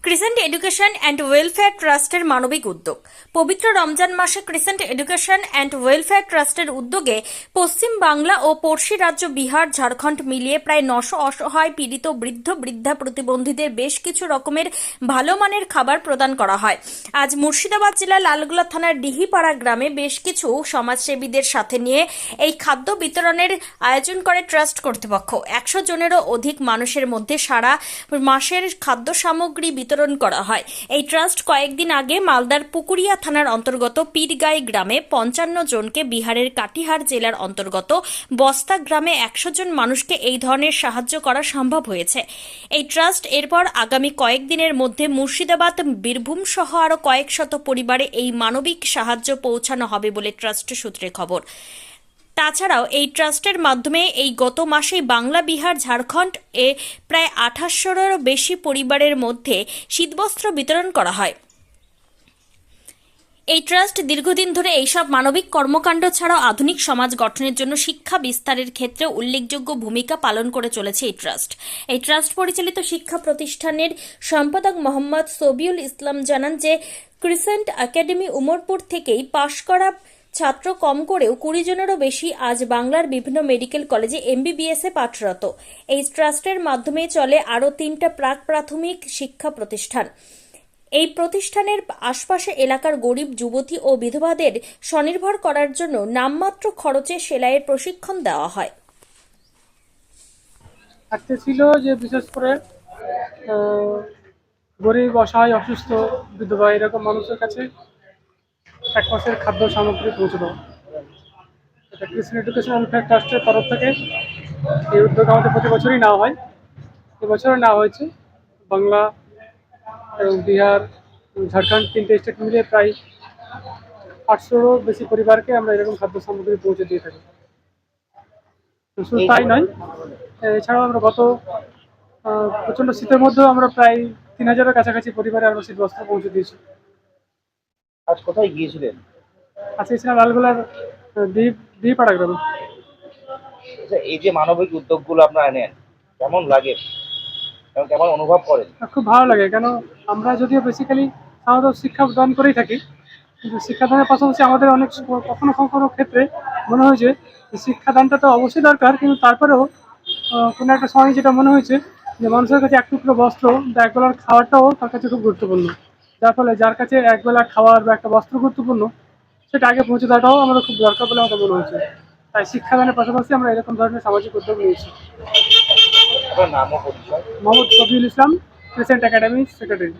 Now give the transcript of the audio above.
Crescent education and welfare ট্রাস্টের মানবিক উদ্যোগ। পবিত্র রমজান মাসে ক্রিসেন্ট এডুকেশন অ্যান্ড ওয়েলফেয়ার ট্রাস্টের উদ্যোগে পশ্চিম বাংলা ও পড়শি রাজ্য বিহার ঝাড়খণ্ড মিলিয়ে প্রায় 900 অসহায় পীড়িত বৃদ্ধ বৃদ্ধা প্রতিবন্ধীদের বেশ কিছু রকমের ভালো মানের খাবার প্রদান করা হয়। আজ মুর্শিদাবাদ জেলার লালগোলা থানার ডিহিপাড়া গ্রামে বেশ কিছু সমাজসেবীদের সাথে নিয়ে এই খাদ্য বিতরণের আয়োজন করে ট্রাস্ট কর্তৃপক্ষ। 100 জনেরও অধিক মানুষের মধ্যে সারা মাসের খাদ্য সামগ্রী বিতরণ করা হয়। এই ট্রাস্ট কয়েকদিন আগে মালদার পুকুরিয়া থানার অন্তর্গত পীরগাঁই গ্রামে 55 জনকে, বিহারের কাটিহার জেলার অন্তর্গত বস্তা গ্রামে 100 জন মানুষকে এই ধরনের সাহায্য করা সম্ভব হয়েছে। এই ট্রাস্ট এরপর আগামী কয়েকদিনের মধ্যে মুর্শিদাবাদ, বীরভূম সহ আরও কয়েক শত পরিবারে এই মানবিক সাহায্য পৌঁছানো হবে বলে ট্রাস্ট সূত্রে খবর। তাছাড়াও এই ট্রাস্টের মাধ্যমে এই গত মাসে বাংলা, বিহার, ঝাড়খণ্ড এ প্রায় 2800-এরও বেশি পরিবারের মধ্যে শীতবস্ত্র বিতরণ করা হয়। এই ট্রাস্ট দীর্ঘদিন ধরে এইসব মানবিক কর্মকাণ্ড ছাড়াও আধুনিক সমাজ গঠনের জন্য শিক্ষা বিস্তারের ক্ষেত্রে উল্লেখযোগ্য ভূমিকা পালন করে চলেছে। এই ট্রাস্ট পরিচালিত শিক্ষা প্রতিষ্ঠানের সম্পাদক মোহাম্মদ সবিউল ইসলাম জানান যে ক্রিসেন্ট একাডেমি উমরপুর থেকেই পাশ করা ছাত্র কম করেও 20 জনেরও বেশি আজ বাংলার বিভিন্ন মেডিকেল কলেজে MBBS-এ পাঠরত। এই ট্রাস্টের মাধ্যমে চলে আরও 3টা প্রাক প্রাথমিক শিক্ষা প্রতিষ্ঠান। এই প্রতিষ্ঠানের আশপাশে এলাকার গরিব যুবতী ও বিধবাদের স্বনির্ভর করার জন্য নামমাত্র খরচে সেলাইয়ের প্রশিক্ষণ দেওয়া হয়। একটা ছিল যে বিশেষ করে গরিব, অসহায়, অসুস্থ, বিধবা এরকম মানুষের কাছে এক মাসের খাদ্য সামগ্রী পৌঁছে দেওয়া। এটা ক্রিসেন্ট এডুকেশন ওয়েলফেয়ার ট্রাস্টের তরফ থেকে এই উদ্যোগ আমাদের প্রতি বছরই নেওয়া হয়। এবছরও নেওয়া হয়েছে। বাংলা এবং বিহার, ঝাড়খণ্ড 3টে স্টেট মিলিয়ে প্রায় 800-এরও বেশি পরিবারকে আমরা এরকম খাদ্য সামগ্রী পৌঁছে দিয়ে থাকি। শুধু তাই নয়, এছাড়াও আমরা গত প্রচণ্ড শীতের মধ্যেও আমরা প্রায় 3000-এর কাছাকাছি পরিবারে আমরা শীত বস্ত্র পৌঁছে দিয়েছি। আজ কোথায় গিয়েছিলেন? আজকে ছিলাম লালগোলার ডিহিপাড়া গ্রামে। আচ্ছা, এই যে মানবিক উদ্যোগগুলো আপনারা নেন, কেমন লাগে এবং কেমন অনুভব করেন? খুব ভালো লাগে, কেন আমরা যদিও বেসিক্যালি সাধারণত শিক্ষাদান করেই থাকি, কিন্তু শিক্ষাদানের পাশাপাশি আমাদের অনেক কখনো কখনো ক্ষেত্রে মনে হয়েছে যে শিক্ষাদানটা তো অবশ্যই দরকার, কিন্তু তারপরেও কোনো একটা সময় যেটা মনে হয়েছে যে মানুষের কাছে এক টুকরো বস্ত্র বা একবেলার খাওয়াটাও তার কাছে খুব গুরুত্বপূর্ণ। যার ফলে যার কাছে একবেলা খাওয়ার বা একটা বস্ত্র গুরুত্বপূর্ণ, সেটা আগে পৌঁছে দেওয়াটাও আমাদের খুব দরকার বলে আমাদের মনে হয়েছে। তাই শিক্ষাদানের পাশাপাশি আমরা এরকম ধরনের সামাজিক উদ্যোগ নিয়েছি। আপনার নাম ও পরিচয়? মোহাম্মদ সবিউল ইসলাম, ক্রিসেন্ট একাডেমি সেক্রেটারি।